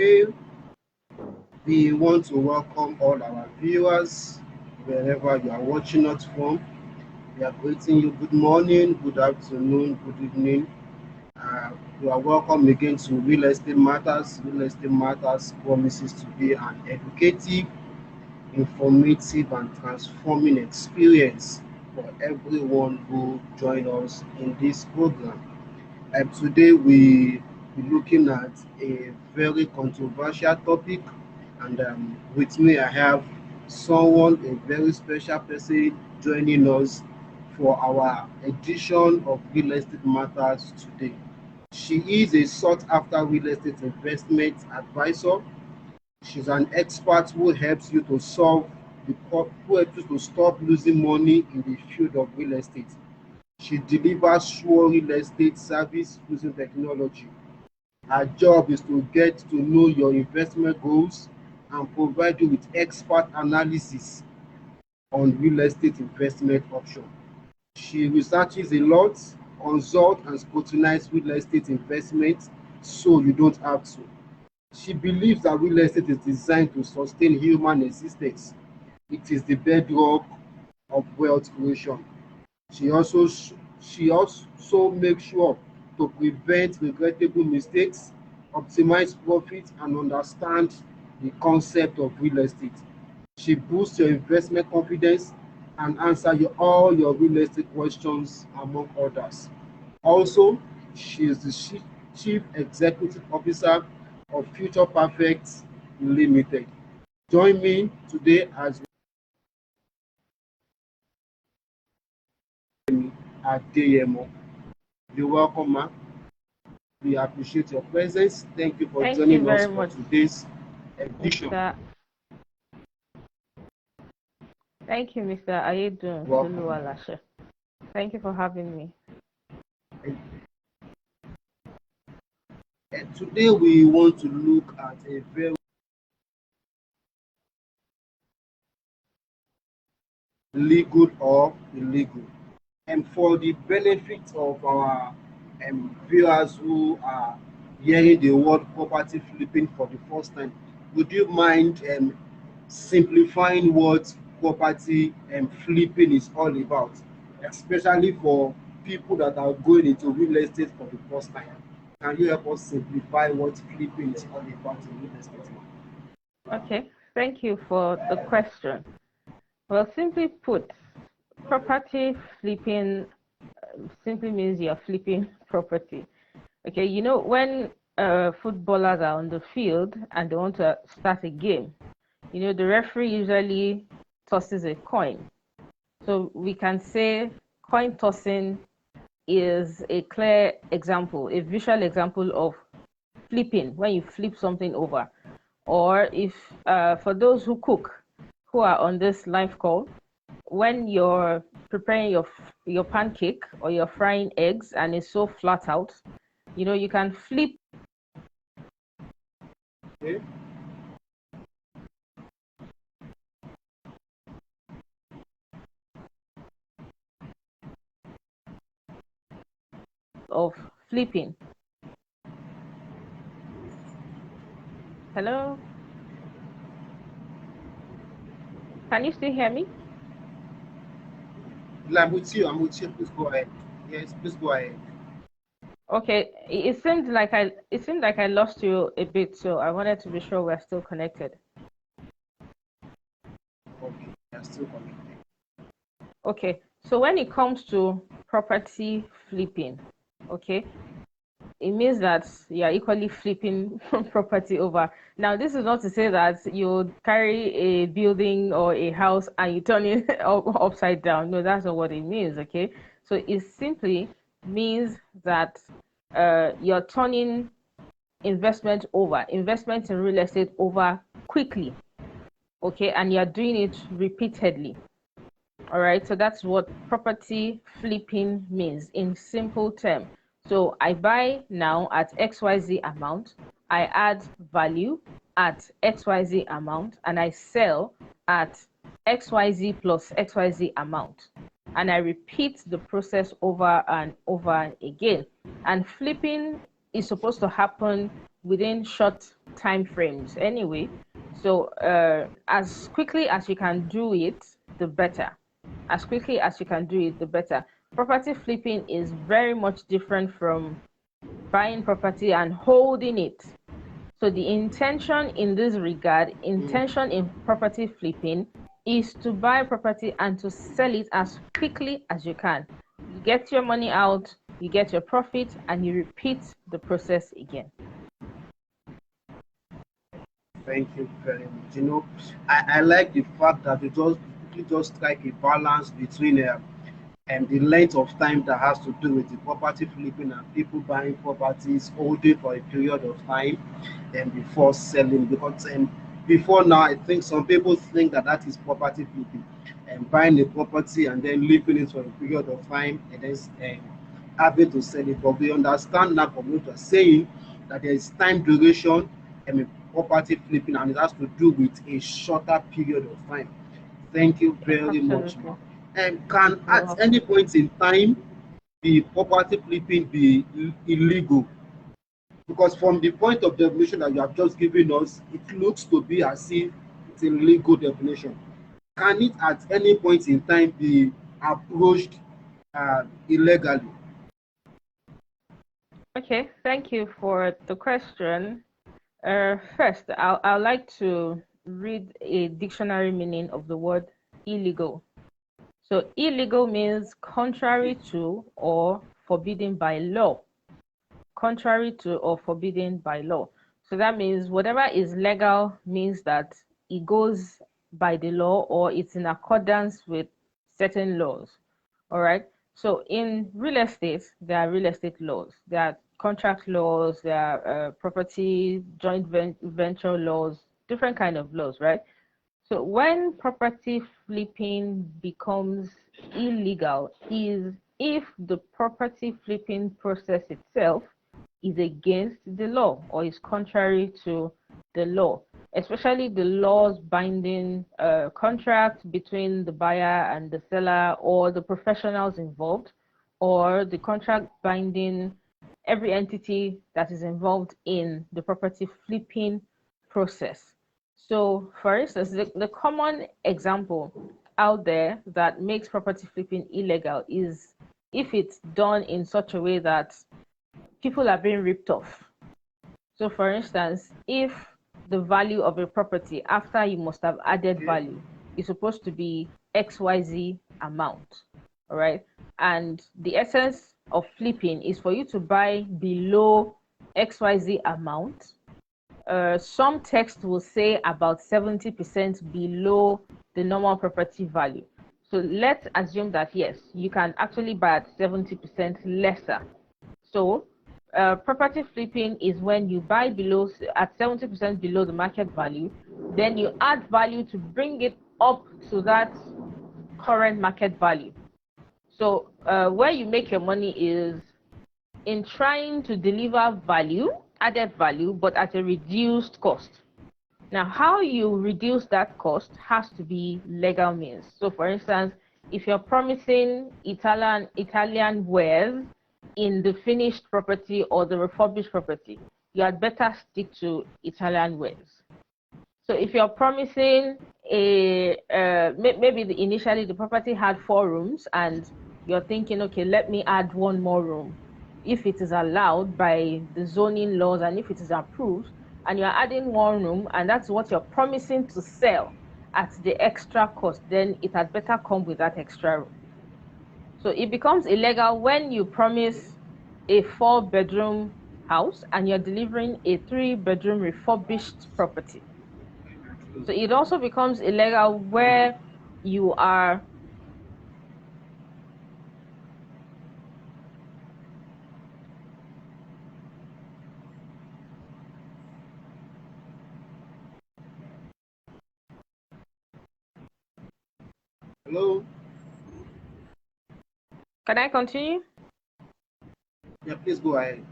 Okay, we want to welcome all our viewers wherever you are watching us from. We are greeting you good morning, good afternoon, good evening. Uh, you are welcome again to Real Estate Matters. Real Estate Matters promises to be an educative, informative, and transforming experience for everyone who join us in this program. Today we be looking at a very controversial topic, and with me I have someone, a very special person, joining us for our edition of Real Estate Matters today. She is a sought-after real estate investment advisor. She's an expert who helps you to who helps you to stop losing money in the field of real estate. She delivers sure real estate service using technology. Her job is to get to know your investment goals and provide you with expert analysis on real estate investment options. She researches a lot, consults and scrutinizes real estate investment so you don't have to. She believes that real estate is designed to sustain human existence. It is the bedrock of wealth creation. She also she also makes sure to prevent regrettable mistakes, optimize profit, and understand the concept of real estate. She boosts your investment confidence and answer all your real estate questions, among others. Also, she is the Chief Executive Officer of Future Perfect Limited. Join me today as Adeyemo. You're welcome, ma. We appreciate your presence. Thank you for Thank you joining us very for much, today's edition. Thank you, Mr. Ayedun Welcome. Toluwalase. Thank you for having me. And today we want to look at a very legal or illegal. And for the benefit of our viewers who are hearing the word property flipping for the first time, would you mind simplifying what property flipping is all about, especially for people that are going into real estate for the first time? Can you help us simplify what flipping is all about in real estate? Okay, thank you for the question. Well, simply put, property flipping simply means you're flipping property. Okay, you know, when footballers are on the field and they want to start a game, you know, the referee usually tosses a coin. So we can say coin tossing is a clear example, a visual example of flipping, when you flip something over. Or if for those who cook, who are on this live call, when you're preparing your pancake or you're frying eggs and it's so flat out, you know, you can flip. Okay. Of flipping. Hello? Can you still hear me? I'm with you. I'm with you. Please go ahead. Yes, please go ahead. Okay, it seemed like I lost you a bit, so I wanted to be sure we're still connected. Okay, I'm still connected. Okay, so when it comes to property flipping, okay, it means that you are equally flipping property over. Now, this is not to say that you carry a building or a house and you turn it upside down. No, that's not what it means, okay? So it simply means that you're turning investment in real estate over quickly, okay? And you're doing it repeatedly. All right, so that's what property flipping means in simple terms. So I buy now at XYZ amount, I add value at XYZ amount, and I sell at XYZ plus XYZ amount. And I repeat the process over and over again. And flipping is supposed to happen within short time frames anyway. So as quickly as you can do it, the better. As quickly as you can do it, the better. Property flipping is very much different from buying property and holding it. So the intention in this regard, intention in property flipping, is to buy property and to sell it as quickly as you can. You get your money out, you get your profit, and you repeat the process again. Thank you very much. I like the fact that you just strike a balance between and the length of time that has to do with the property flipping and people buying properties, holding for a period of time, and before selling. Because before now, I think some people think that that is property flipping, and buying a property and then leaving it for a period of time and then having to sell it. But we understand now from what you're saying that there is time duration and property flipping, and it has to do with a shorter period of time. Thank you very much, Absolutely. ma'am. And can You're at any welcome. point in time the property flipping be illegal? Because from the point of definition that you have just given us, it looks to be as if it's a legal definition. Can it at any point in time be approached illegally? Okay, thank you for the question. First, I'd like to read a dictionary meaning of the word illegal. So illegal means contrary to or forbidden by law. Contrary to or forbidden by law. So that means whatever is legal means that it goes by the law or it's in accordance with certain laws. All right. So in real estate, there are real estate laws. There are contract laws. There are property joint venture laws. Different kind of laws, right? So when property flipping becomes illegal is if the property flipping process itself is against the law or is contrary to the law, especially the laws binding contracts between the buyer and the seller or the professionals involved, or the contract binding every entity that is involved in the property flipping process. So, for instance, the common example out there that makes property flipping illegal is if it's done in such a way that people are being ripped off. So, for instance, if the value of a property after you must have added Okay. value is supposed to be XYZ amount, all right, and the essence of flipping is for you to buy below XYZ amount. Some text will say about 70% below the normal property value. So let's assume that yes, you can actually buy at 70% lesser. So property flipping is when you buy below at 70% below the market value, then you add value to bring it up to that current market value. So where you make your money is in trying to deliver value, added value, but at a reduced cost. Now, how you reduce that cost has to be legal means. So, for instance, if you're promising Italian wares in the finished property or the refurbished property, you had better stick to Italian wares. So, if you're promising maybe initially the property had 4 rooms and you're thinking, okay, let me add one more room. If it is allowed by the zoning laws and if it is approved, and you're adding one room and that's what you're promising to sell at the extra cost, then it had better come with that extra room. So it becomes illegal when you promise a 4-bedroom house and you're delivering a 3-bedroom refurbished property. So it also becomes illegal where you are. Hello? Can I continue? Yeah, please go ahead.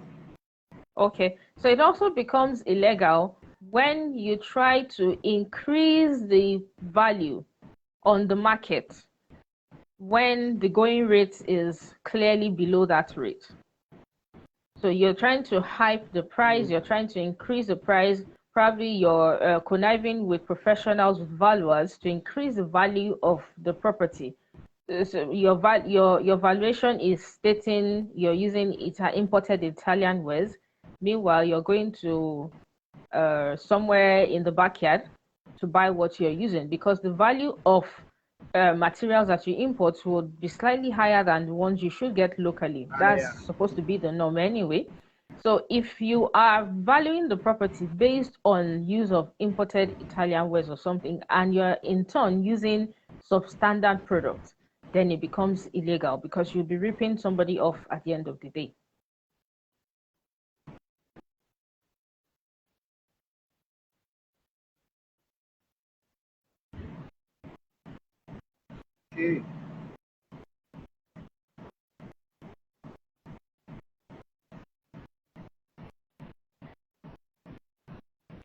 Okay, so it also becomes illegal when you try to increase the value on the market when the going rate is clearly below that rate. So you're trying to hype the price, you're trying to increase the price. Probably you're conniving with professionals, with valuers to increase the value of the property. So your valuation is stating you're using imported Italian wares. Meanwhile, you're going to somewhere in the backyard to buy what you're using, because the value of materials that you import would be slightly higher than the ones you should get locally. That's Yeah. supposed to be the norm anyway. So if you are valuing the property based on use of imported Italian wares or something, and you're in turn using substandard products, then it becomes illegal because you'll be ripping somebody off at the end of the day. Okay.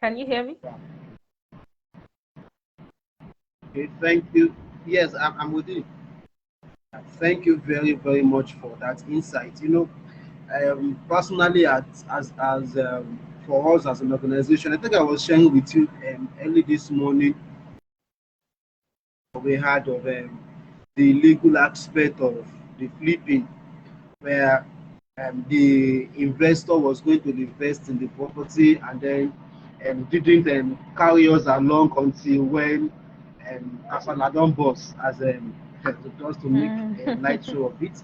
Can you hear me? Okay. Thank you. Yes, I'm with you. Thank you very, very much for that insight. Personally, for us as an organization, I think I was sharing with you early this morning. We had of the legal aspect of the flipping, where the investor was going to invest in the property and then didn't carry us along until when Asaladon boss as just to make a light Mm. show of it.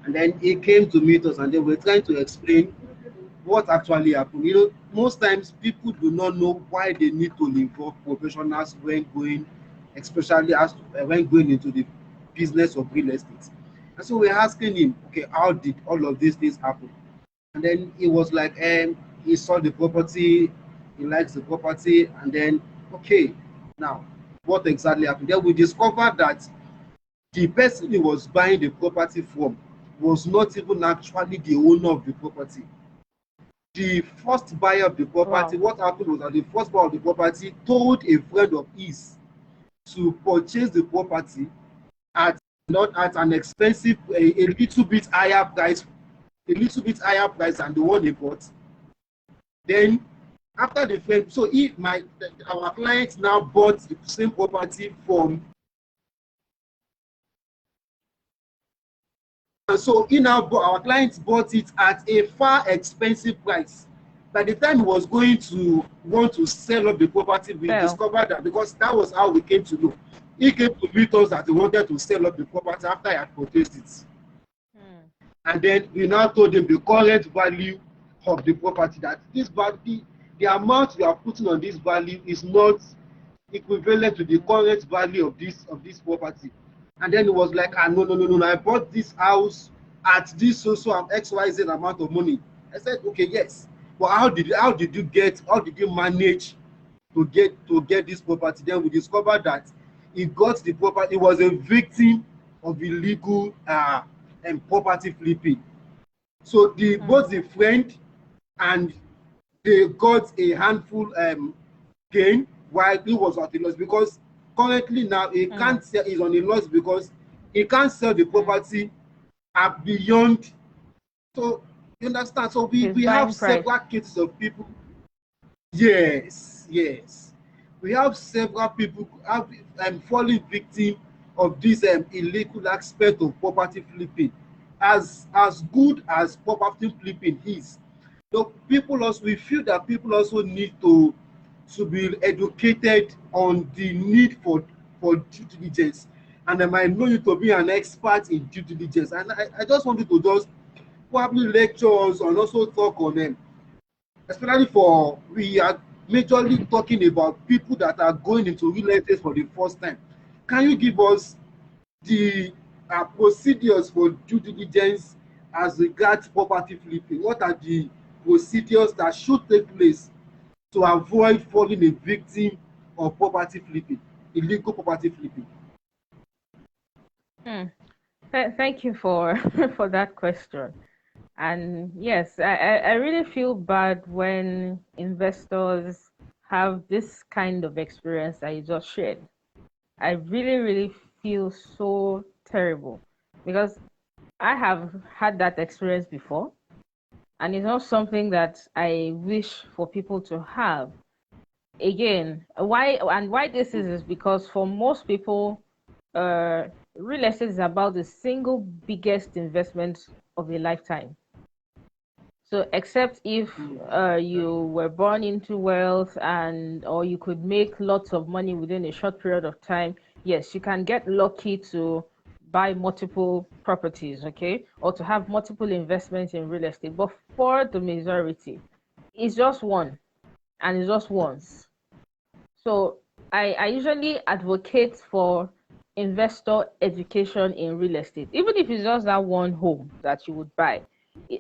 And then he came to meet us and they were trying to explain what actually happened. Most times people do not know why they need to involve professionals when going, especially when going into the business of real estate. And so we're asking him, okay, how did all of these things happen? And then he was like, he saw the property, he likes the property, and then, okay, now, what exactly happened? Then we discovered that the person he was buying the property from was not even actually the owner of the property. The first buyer of the property, Wow. what happened was that the first buyer of the property told a friend of his to purchase the property at not at an expensive, a little bit higher price, than the one they bought. Then after the friend, so if my our client now bought the same property from, and so our client bought it at a far expensive price. By the time he was going to want to sell up the property, we Well, discovered that, because that was how we came to know. He came to meet us that he wanted to sell up the property after he had purchased it. hmm. And then we now told him the current value of the property, that this value, the amount you are putting on this value is not equivalent to the current value of this property. And then he was like, ah, no, no, no, no, no, I bought this house at this so and XYZ amount of money. I said, okay, yes, but how did you manage to get this property? Then we discovered that he got the property. He was a victim of illegal and property flipping. So both Hmm. the friend and they got a handful gain, while he was at a loss, because currently now he Hmm. can't sell. He's on a loss because he can't sell the Hmm. property at beyond. So you understand. So we His we have buying price. several cases of people. Yes, yes. We have several people have falling victim of this illegal aspect of property flipping. As good as property flipping is, people also, we feel that people also need to be educated on the need for due diligence. And I might know you to be an expert in due diligence. And I just wanted to just probably lecture us and also talk on them, especially for we are majorly talking about people that are going into real estate for the first time. Can you give us the procedures for due diligence as regards property flipping? What are the procedures that should take place to avoid falling a victim of property flipping, illegal property flipping? Hmm. Thank you for for that question. And yes, I really feel bad when investors have this kind of experience that you just shared. I really, really feel so terrible because I have had that experience before. and it's not something that I wish for people to have. Again, why this is because for most people, uh, real estate is about the single biggest investment of a lifetime. So except if you were born into wealth and or you could make lots of money within a short period of time, yes, you can get lucky to buy multiple properties, okay, or to have multiple investments in real estate. But for the majority, it's just one and it's just once. So I usually advocate for investor education in real estate. Even if it's just that one home that you would buy,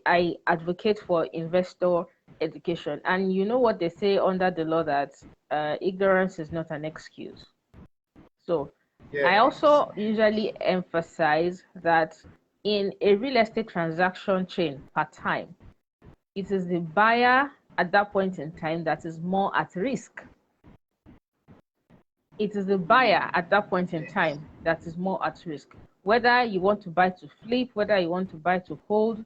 I advocate for investor education. And you know what they say under the law, that ignorance is not an excuse. So I Yes. also usually emphasize that in a real estate transaction chain per time, it is the buyer at that point in time that is more at risk. It is the buyer at that point in Yes. time that is more at risk. Whether you want to buy to flip, whether you want to buy to hold,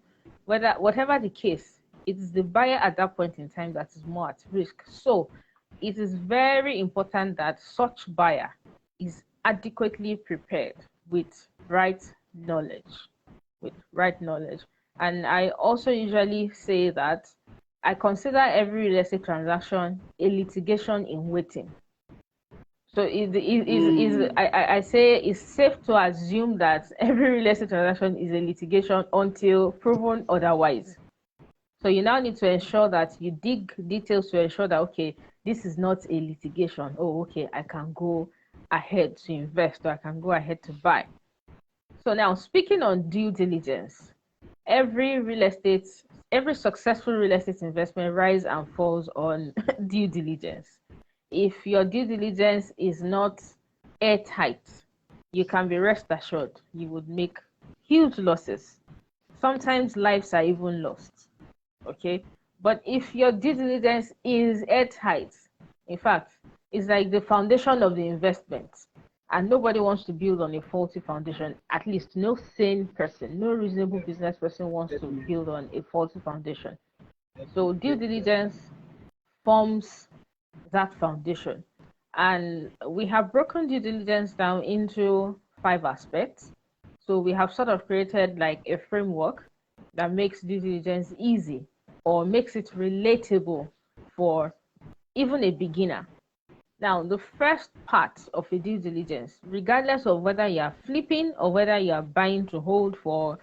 whatever the case, it is the buyer at that point in time that is more at risk. So it is very important that such buyer is adequately prepared with right knowledge. With right knowledge. And I also usually say that I consider every real estate transaction a litigation in waiting. So Mm. I say it's safe to assume that every real estate transaction is a litigation until proven otherwise. So you now need to ensure that you dig details to ensure that, okay, this is not a litigation. Oh, okay, I can go ahead to invest or I can go ahead to buy. So now, speaking on due diligence, every real estate, every successful real estate investment rise and falls on due diligence. If your due diligence is not airtight, you can be rest assured you would make huge losses. Sometimes lives are even lost. Okay. But if your due diligence is airtight, in fact, it's like the foundation of the investment. And nobody wants to build on a faulty foundation. At least no sane person, no reasonable business person wants to Definitely. build on a faulty foundation. So due Definitely. diligence forms that foundation. And we have broken due diligence down into five aspects. So we have sort of created like a framework that makes due diligence easy or makes it relatable for even a beginner. Now, the first part of a due diligence, regardless of whether you are flipping or whether you are buying to hold for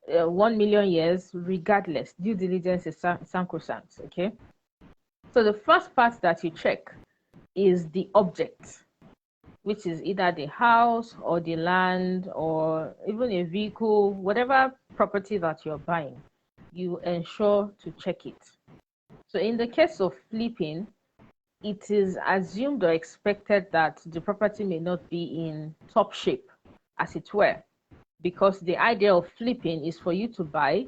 1 million years, regardless, due diligence is sacrosanct. Okay. So the first part that you check is the object, which is either the house or the land or even a vehicle, whatever property that you're buying, you ensure to check it. So in the case of flipping, it is assumed or expected that the property may not be in top shape, as it were, because the idea of flipping is for you to buy,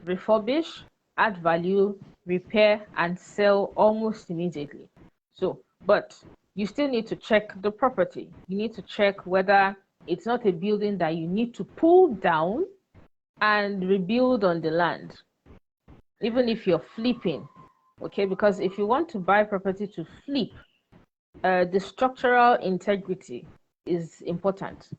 refurbish, add value, repair, and sell almost immediately. So, but you still need to check the property. You need to check whether it's not a building that you need to pull down and rebuild on the land, even if you're flipping. Okay, because if you want to buy property to flip, the structural integrity is important.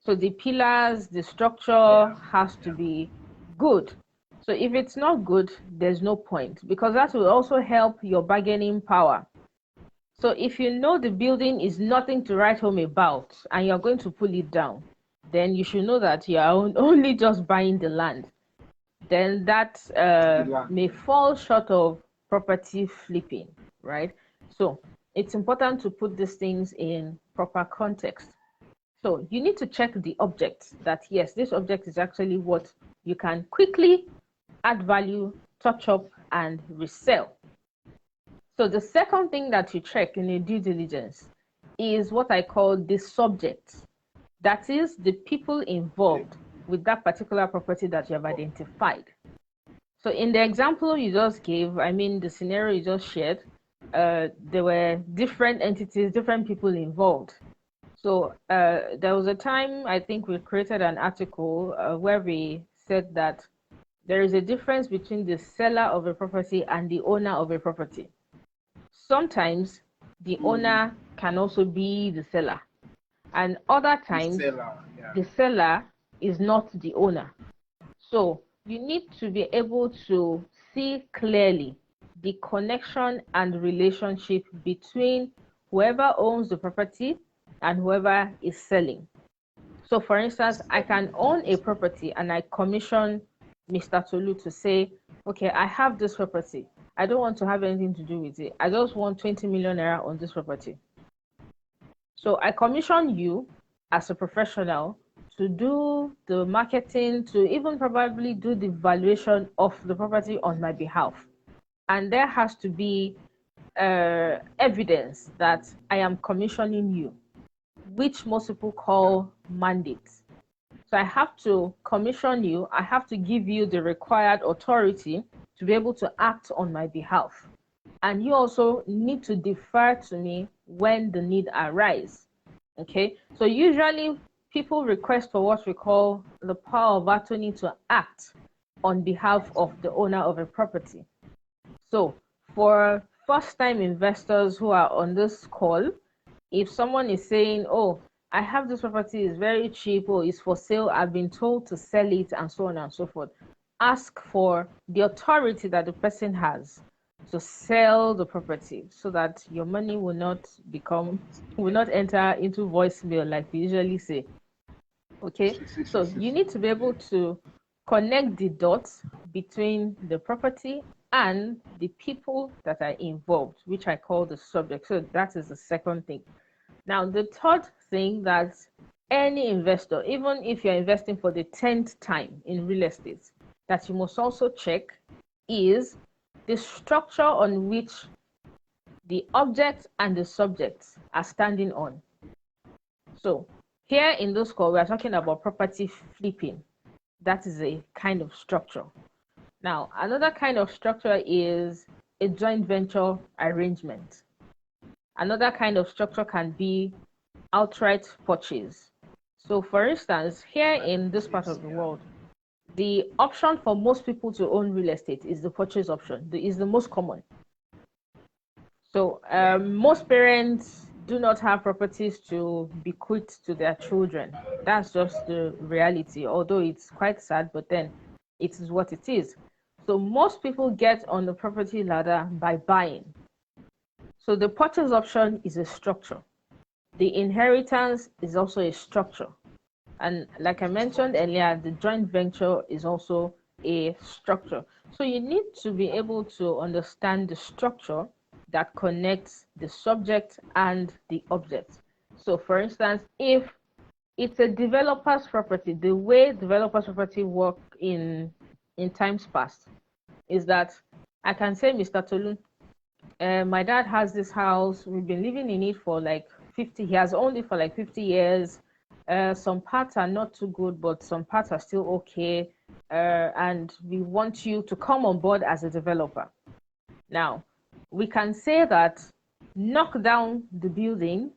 So the pillars, the structure Yeah. has to Yeah. be good. So if it's not good, there's no point, because that will also help your bargaining power. So if you know the building is nothing to write home about and you're going to pull it down, then you should know that you are only just buying the land. Then that The land. may fall short of property flipping, right? So it's important to put these things in proper context. So you need to check the object, that yes, this object is actually what you can quickly add value, touch up, and resell. So the second thing that you check in a due diligence is what I call the subject. That is the people Okay. involved with that particular property that you have identified. So in the example you just gave, I mean the scenario you just shared, there were different entities, different people involved. So there was a time I think we created an article where we said that there is a difference between the seller of a property and the owner of a property. Sometimes the Mm. owner can also be the seller, and other The times seller, yeah. the seller is not the owner. So you need to be able to see clearly the connection and relationship between whoever owns the property and whoever is selling. So for instance, I can own a property and I commission Mr. Tolu to say, okay, I have this property. I don't want to have anything to do with it. I just want 20 million naira on this property. So I commission you as a professional to do the marketing, to even probably do the valuation of the property on my behalf. And there has to be evidence that I am commissioning you, which most people call mandates. So I have to commission you, I have to give you the required authority to be able to act on my behalf. And you also need to defer to me when the need arises. Okay, so usually people request for what we call the power of attorney to act on behalf of the owner of a property. So for first-time investors who are on this call, if someone is saying, oh, I have this property, it's very cheap, or it's for sale, I've been told to sell it, and so on and so forth, ask for the authority that the person has to sell the property so that your money will not enter into voicemail like we usually say. Okay, so you need to be able to connect the dots between the property and the people that are involved, which I call the subject. So that is the second thing. Now, the third thing that any investor, even if you're investing for the 10th time in real estate, that you must also check is the structure on which the object and the subject are standing on. So here in this call, we are talking about property flipping. That is a kind of structure. Now, another kind of structure is a joint venture arrangement. Another kind of structure can be outright purchase. So for instance, here in this part of the world, the option for most people to own real estate is the purchase option, is the most common. So most parents do not have properties to bequeath to their children. That's just the reality, although it's quite sad, but then it is what it is. So most people get on the property ladder by buying. So the purchase option is a structure. The inheritance is also a structure. And like I mentioned earlier, the joint venture is also a structure. So you need to be able to understand the structure that connects the subject and the object. So for instance, if it's a developer's property, the way developer's property work in times past is that I can say, Mr. Tolu, my dad has this house. We've been living in it for like 50. He has owned it for like 50 years. Some parts are not too good, but some parts are still okay. And we want you to come on board as a developer. Now, we can say that knock down the building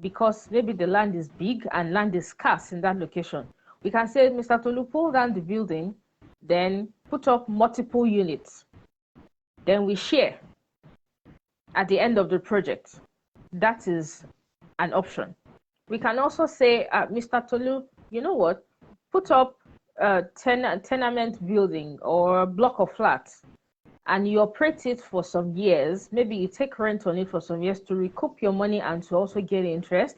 because maybe the land is big and land is scarce in that location. We can say, Mr. Tolu, pull down the building, then put up multiple units. Then we share at the end of the project. That is an option. We can also say, Mr. Tolu, you know what? Put up a tenement building or a block of flats and you operate it for some years. Maybe you take rent on it for some years to recoup your money and to also get interest.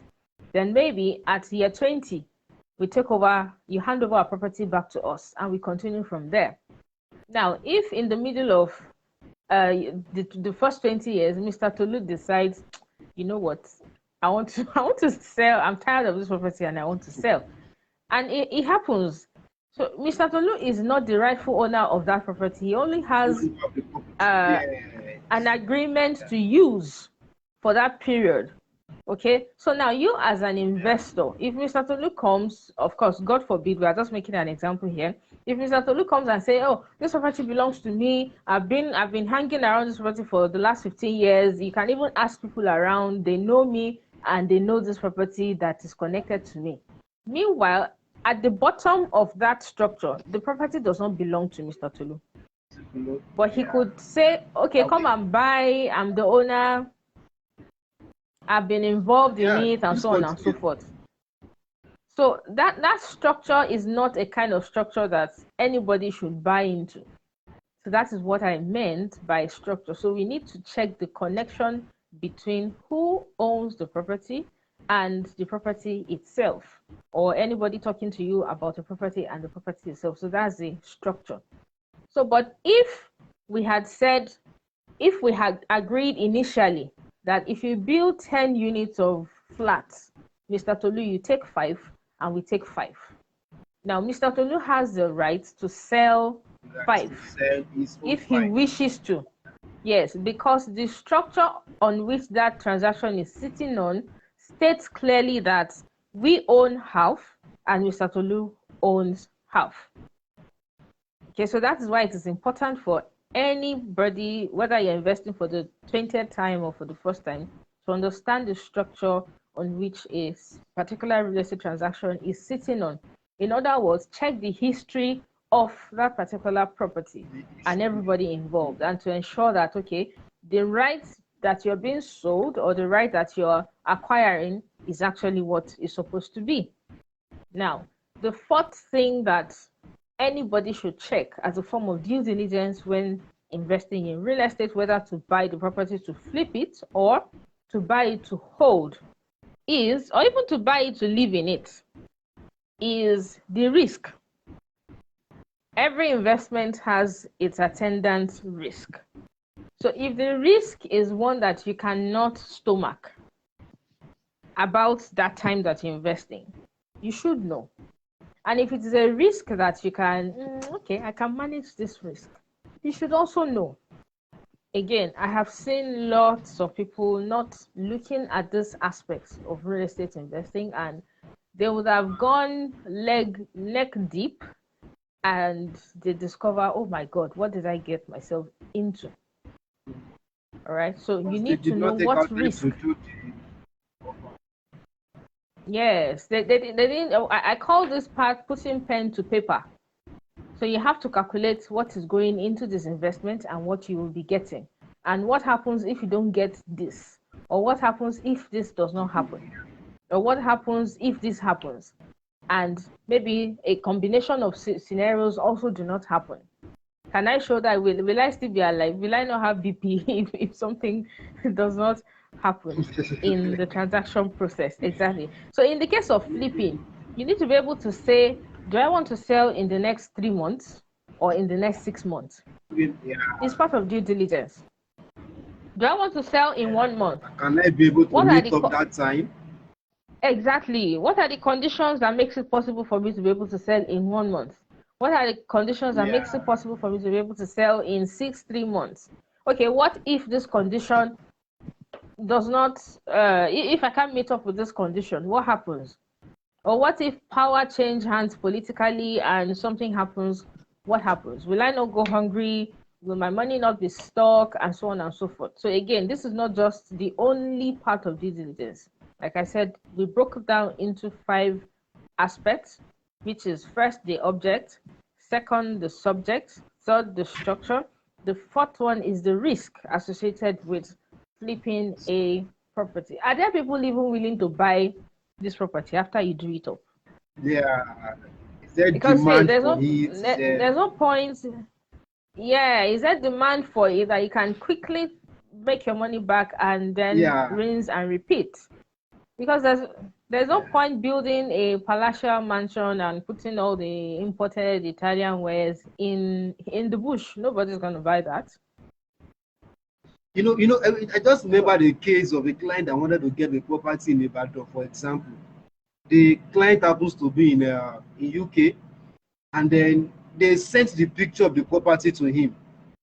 Then maybe at year 20, we take over, you hand over our property back to us and we continue from there. Now, if in the middle of the first 20 years, Mr. Tolu decides, you know what, I want to sell. I'm tired of this property and I want to sell. And it happens. So Mr. Tolu is not the rightful owner of that property. He only has an agreement to use for that period. Okay, so now you as an investor, if Mr. Tolu comes, of course, God forbid, we are just making an example here. If Mr. Tolu comes and say, oh, this property belongs to me, I've been hanging around this property for the last 15 years. You can even ask people around, they know me and they know this property that is connected to me. Meanwhile, at the bottom of that structure, the property does not belong to Mr. Tolu. But he Yeah. could say, okay, come and buy, I'm the owner, I've been involved in Yeah. it, and Please so on and so continue. forth. So that structure is not a kind of structure that anybody should buy into. So that is what I meant by structure. So we need to check the connection between who owns the property and the property itself, or anybody talking to you about the property and the property itself. So that's the structure. So, but if we had agreed initially that if you build 10 units of flats, Mr. Tolu, you take 5 and we take 5. Now, Mr. Tolu has the right to sell That 5 to sell his own if he fine. wishes to. Yes, because the structure on which that transaction is sitting on states clearly that we own half and Mr. Tolu owns half. Okay, so that is why it is important for anybody, whether you're investing for the 20th time or for the first time, to understand the structure on which a particular real estate transaction is sitting on. In other words, check the history of that particular property and everybody involved, and to ensure that, okay, the right that you're being sold or the right that you're acquiring is actually what is supposed to be. Now, the fourth thing that anybody should check as a form of due diligence when investing in real estate, whether to buy the property to flip it or to buy it to hold, is, or even to buy it to live in it, is the risk. Every investment has its attendant risk. So if the risk is one that you cannot stomach about that time that you're investing, you should know. And if it is a risk that you can, okay, I can manage this risk, you should also know. Again, I have seen lots of people not looking at this aspects of real estate investing, and they would have gone neck deep, and they discover, oh my God, what did I get myself into? All right, so you Because they need to did know not take what out time to risk. do the offer. Yes, they didn't. I call this part putting pen to paper. So you have to calculate what is going into this investment and what you will be getting. And what happens if you don't get this? Or what happens if this does not happen? Or what happens if this happens? And maybe a combination of scenarios also do not happen. Can I show that will I still be alive? Will I not have BP if something does not happen in the transaction process? Exactly. So in the case of flipping, you need to be able to say, do I want to sell in the next 3 months or in the next 6 months? Yeah, It's part of due diligence. Do I want to sell in yeah. 1 month? Can I be able to What are meet the up that time? exactly? What are the conditions that makes it possible for me to be able to sell in 1 month? What are the conditions that makes it Yeah. possible for me to be able to sell in 3 months? Okay, what if this condition does not, if I can't meet up with this condition, what happens? Or what if power change hands politically and something happens? What happens? Will I not go hungry? Will my money not be stuck? And so on and so forth. So again, this is not just the only part of due diligence. Like I said, we broke it down into 5 aspects, which is first the object, second the subject, third the structure, the fourth one is the risk associated with flipping a property. Are there people even willing to buy this property after you do it up? Yeah. Is there Because hey, demand for it? Is there? there's no point. Yeah, is there demand for it that you can quickly make your money back and then Yeah. rinse and repeat? Because there's no Yeah. point building a palatial mansion and putting all the imported Italian wares in the bush. Nobody's gonna buy that. I just remember the case of a client that wanted to get a property in Ibadan, for example. The client happens to be in UK, and then they sent the picture of the property to him.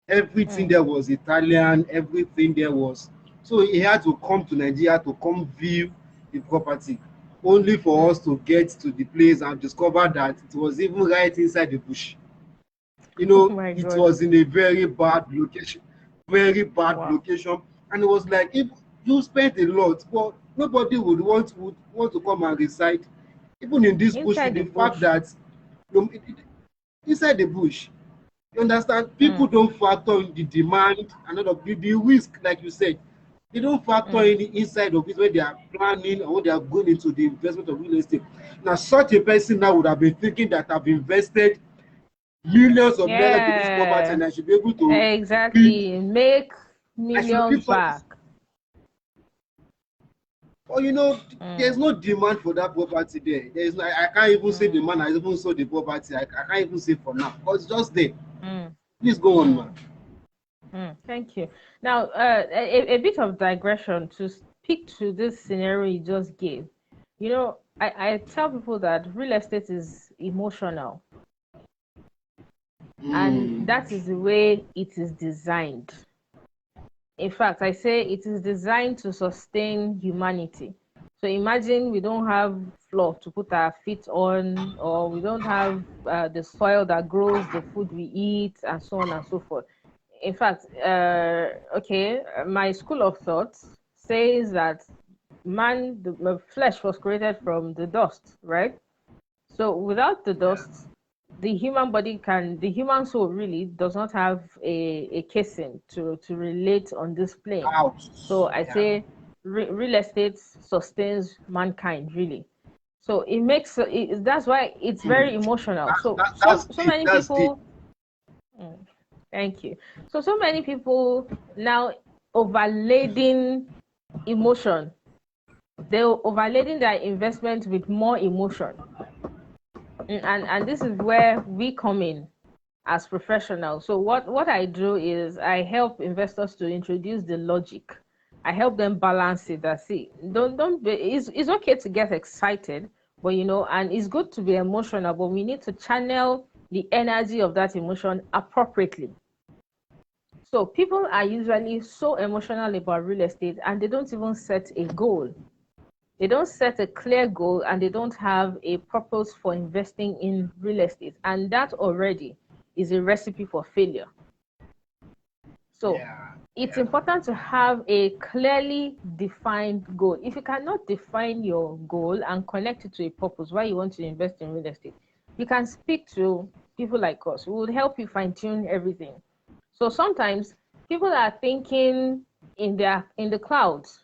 Everything Mm. there was Italian, everything there was. So he had to come to Nigeria to come view the property, only for us Mm. to get to the place and discover that it was even right inside the bush. Oh my It God! was in a very bad Wow. location, and it was like if you spent a lot, but nobody would want to come and reside Even in this bush, Inside the the fact bush. that inside the bush, you understand, people Mm, don't factor in the demand and all of the risk, like you said. They don't factor mm. in the inside of it when they are planning or when they are going into the investment of real estate. Now, such a person now would have been thinking that I've invested millions of naira to this property Yeah, and I should be able to reap, exactly. Make I should millions reap something. back. But you know, there's Mm, no demand for that property there. There is no, I can't even say the mm, man has even sold the property. I can't even say for now because it's just there. mm, Please go on, man. mm, Thank you. Now, a bit of digression to speak to this scenario you just gave. You know, I tell people that real estate is emotional, and Mm. that is the way it is designed. In fact, I say it is designed to sustain humanity. So imagine we don't have floor to put our feet on, or we don't have the soil that grows the food we eat, and so on and so forth. In fact, okay, my school of thought says that the flesh was created from the dust, right? So without the Yeah. dust, the human soul really does not have a casing to relate on this plane. Out. So I Yeah. say real estate sustains mankind really. So that's why it's Mm. very emotional. So That's so deep. many That's deep. people. Mm, thank you. So many people now overlading emotion. They're overlading their investment with more emotion. And this is where we come in as professionals. So what I do is I help investors to introduce the logic. I help them balance it. That see, don't be, it's okay to get excited, but and it's good to be emotional, but we need to channel the energy of that emotion appropriately. So people are usually so emotional about real estate and they don't even set a goal. They don't set a clear goal and they don't have a purpose for investing in real estate. And that already is a recipe for failure. So Yeah. it's Yeah. important to have a clearly defined goal. If you cannot define your goal and connect it to a purpose why you want to invest in real estate, you can speak to people like us. We will help you fine tune everything. So sometimes people are thinking in the clouds.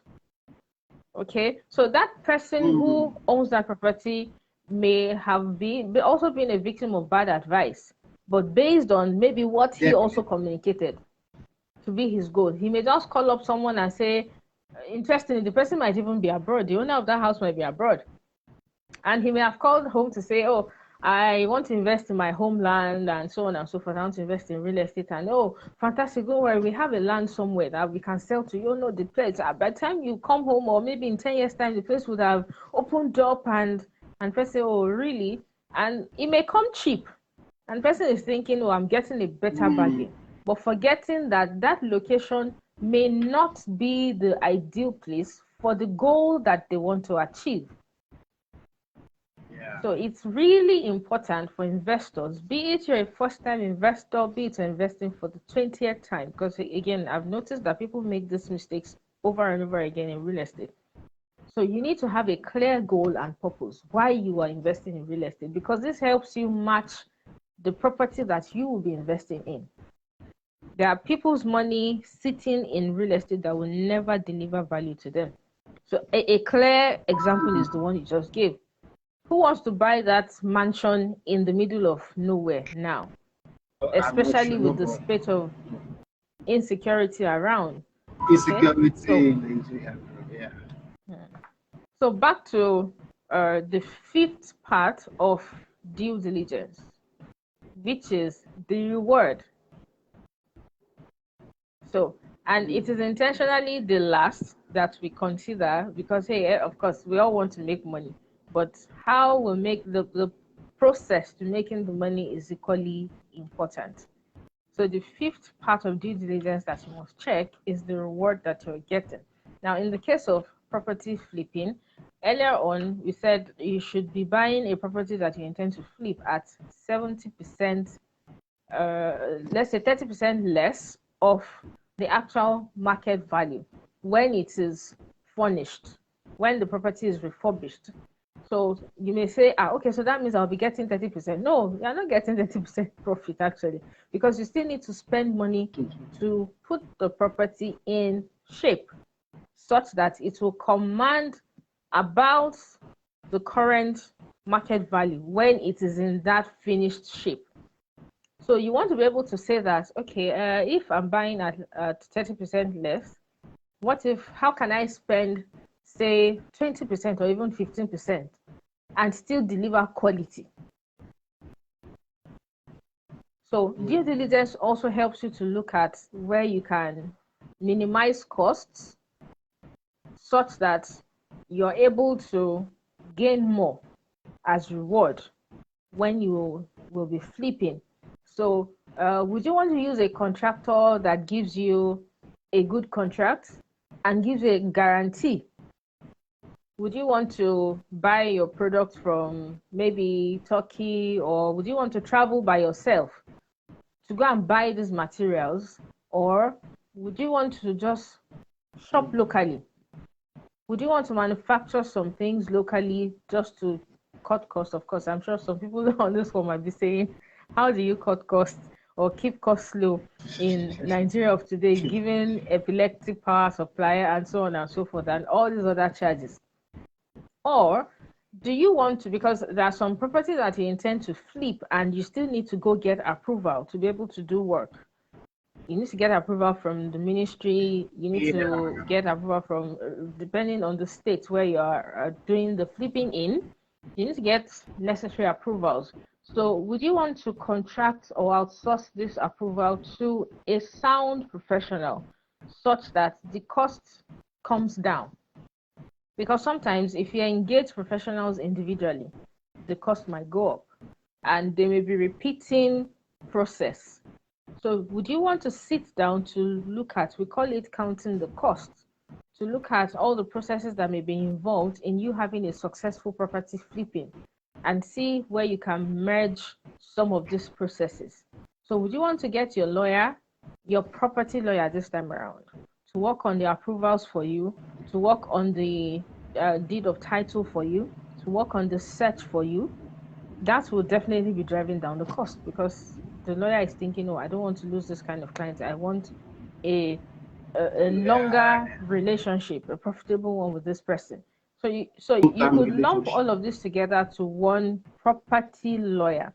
Okay, so that person Mm. who owns that property may have also been a victim of bad advice, but based on maybe what he also Definitely. communicated to be his goal, he may just call up someone and say, interestingly, the person might even be abroad. The owner of that house might be abroad, and he may have called home to say, oh, I want to invest in my homeland and so on and so forth. I want to invest in real estate. And oh, fantastic. Don't worry. We have a land somewhere that we can sell to you. Oh, no, the place. By the time you come home, or maybe in 10 years' time, the place would have opened up and person say, oh, really? And it may come cheap. And the person is thinking, oh, I'm getting a better Mm. bargain. But forgetting that that location may not be the ideal place for the goal that they want to achieve. Yeah. So it's really important for investors, be it you're a first-time investor, be it you're investing for the 20th time, because again, I've noticed that people make these mistakes over and over again in real estate. So you need to have a clear goal and purpose why you are investing in real estate, because this helps you match the property that you will be investing in. There are people's money sitting in real estate that will never deliver value to them. So a clear example is the one you just gave. Who wants to buy that mansion in the middle of nowhere now, I'm not especially sure. with the Nobody. spate of insecurity around? Okay, Insecurity so in Nigeria. Yeah. back to the fifth part of due diligence, which is the reward. So, and it is intentionally the last that we consider because, hey, of course, we all want to make money, but how we make the process to making the money is equally important. So, the fifth part of due diligence that you must check is the reward that you're getting. Now, in the case of property flipping, earlier on, we said you should be buying a property that you intend to flip at 70%, let's say 30% less of the actual market value when it is furnished, when the property is refurbished. So you may say, okay, so that means I'll be getting 30%. No, you're not getting 30% profit actually, because you still need to spend money to put the property in shape such that it will command about the current market value when it is in that finished shape. So you want to be able to say that, okay, if I'm buying at 30% less, how can I spend, say, 20% or even 15% and still deliver quality? So due diligence also helps you to look at where you can minimize costs such that you're able to gain more as reward when you will be flipping. So would you want to use a contractor that gives you a good contract and gives you a guarantee? Would you want to buy your product from maybe Turkey, or would you want to travel by yourself to go and buy these materials, or would you want to just shop locally? Would you want to manufacture some things locally just to cut costs? Of course, I'm sure some people on this one might be saying, how do you cut costs or keep costs low in Nigeria of today, given epileptic power supplier and so on and so forth, and all these other charges? Or do you want to, because there are some properties that you intend to flip and you still need to go get approval to be able to do work. You need to get approval from the ministry. You need to get approval from, depending on the state where you are doing the flipping in, you need to get necessary approvals. So would you want to contract or outsource this approval to a sound professional such that the cost comes down? Because sometimes if you engage professionals individually, the cost might go up and they may be repeating process. So would you want to sit down to look at, we call it counting the costs, to look at all the processes that may be involved in you having a successful property flipping and see where you can merge some of these processes? So would you want to get your lawyer, your property lawyer this time around, to work on the approvals for you, to work on the deed of title for you, to work on the search for you? That will definitely be driving down the cost, because the lawyer is thinking, oh, I don't want to lose this kind of client. I want a longer relationship, a profitable one with this person. So you could lump all of this together to one property lawyer.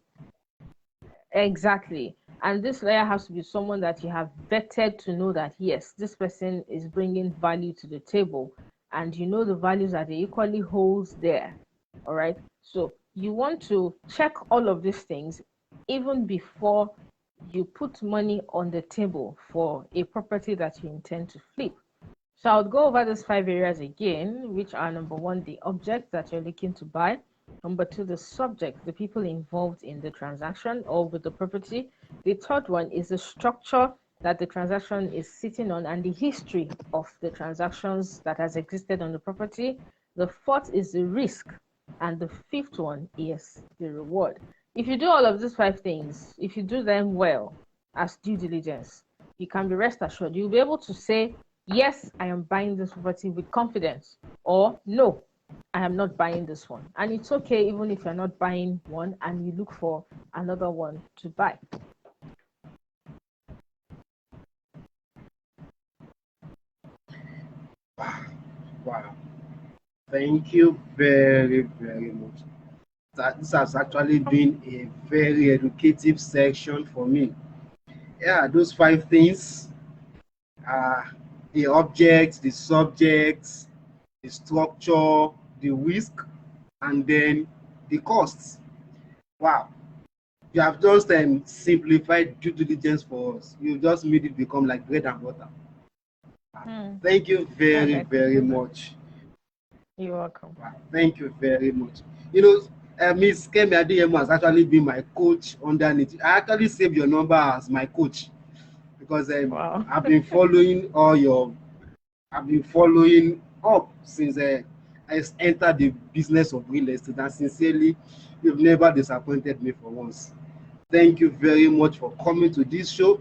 Exactly. And this lawyer has to be someone that you have vetted to know that, yes, this person is bringing value to the table, and you know the values that he equally holds there. All right. So you want to check all of these things even before you put money on the table for a property that you intend to flip. So I'll go over these 5 areas again, which are: number one, the object that you're looking to buy; number two, the subject, the people involved in the transaction or with the property; the third one is the structure that the transaction is sitting on and the history of the transactions that has existed on the property; the fourth is the risk; and the fifth one is the reward. If you do all of these 5 things, if you do them well as due diligence, you can be rest assured you'll be able to say, yes, I am buying this property with confidence, or no, I am not buying this one. And it's okay even if you're not buying one and you look for another one to buy. Wow. Thank you very, very much. This has actually been a very educative section for me. Yeah, those 5 things are the object, the subject, the structure, the risk, and then the costs. Wow. You have just simplified due diligence for us. You just made it become like bread and butter. Thank you very, very much. You're welcome. Wow. Thank you very much. You know, Miss Kemi Adeyemo has actually been my coach underneath. I actually saved your number as my coach because Wow. I've been following I've been following up since I entered the business of real estate, and sincerely, you've never disappointed me for once. Thank you very much for coming to this show.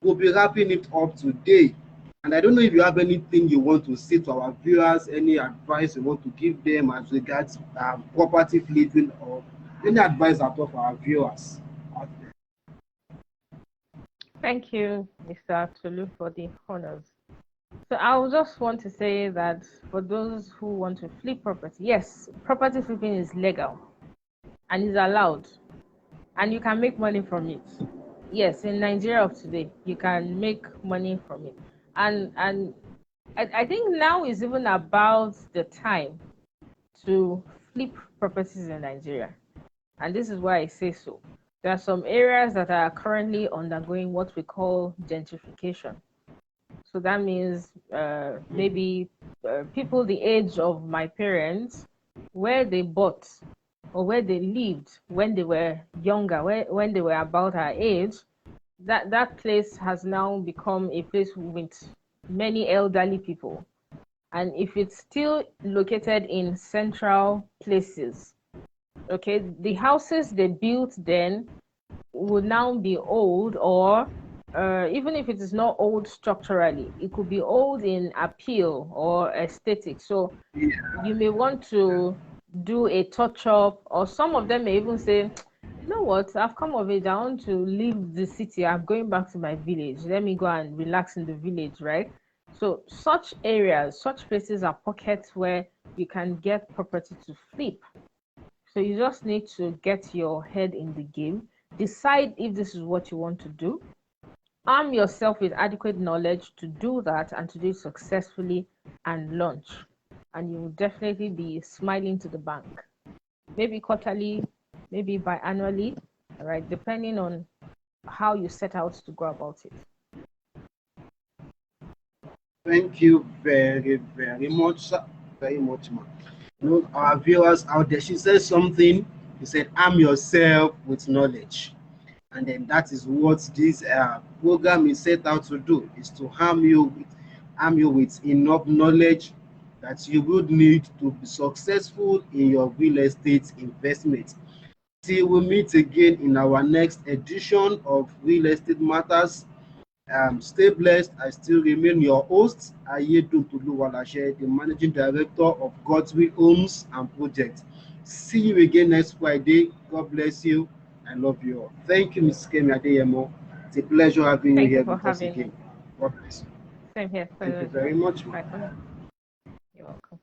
We'll be wrapping it up today. And I don't know if you have anything you want to say to our viewers, any advice you want to give them as regards property flipping, or any advice at all for our viewers out there. Thank you, Mr. Tolu, for the honors. So I would just want to say that for those who want to flip property, yes, property flipping is legal and is allowed, and you can make money from it. Yes, in Nigeria of today, you can make money from it. And I think now is even about the time to flip properties in Nigeria. And this is why I say so. There are some areas that are currently undergoing what we call gentrification. So that means maybe people the age of my parents, where they bought or where they lived when they were younger, when they were about our age, that place has now become a place with many elderly people. And if it's still located in central places, okay, the houses they built then would now be old, or even if it is not old structurally, it could be old in appeal or aesthetic. So you may want to do a touch up, or some of them may even say, you know what, I've come of age, I want to leave the city, I'm going back to my village, let me go and relax in the village, right? So such areas, such places are pockets where you can get property to flip. So you just need to get your head in the game, decide if this is what you want to do, arm yourself with adequate knowledge to do that and to do it successfully and launch. And you will definitely be smiling to the bank. Maybe quarterly, maybe biannually, all right, depending on how you set out to go about it. Thank you very, very much, sir. Very much, man. You know, our viewers out there, she said something. She said, arm yourself with knowledge. And then that is what this program is set out to do, is to arm you with enough knowledge that you would need to be successful in your real estate investment. Till we meet again in our next edition of Real Estate Matters. Stay blessed. I still remain your host, Ayedun Toluwalase, the Managing Director of God's Will Homes and Projects. See you again next Friday. God bless you. I love you all. Thank you, Mrs. Kemi Adeyemo. It's a pleasure having you Thank you here for with us having again. me. God bless you. Same here. Thank you Pleasure is very mine. much, Bye for man. now. You're welcome.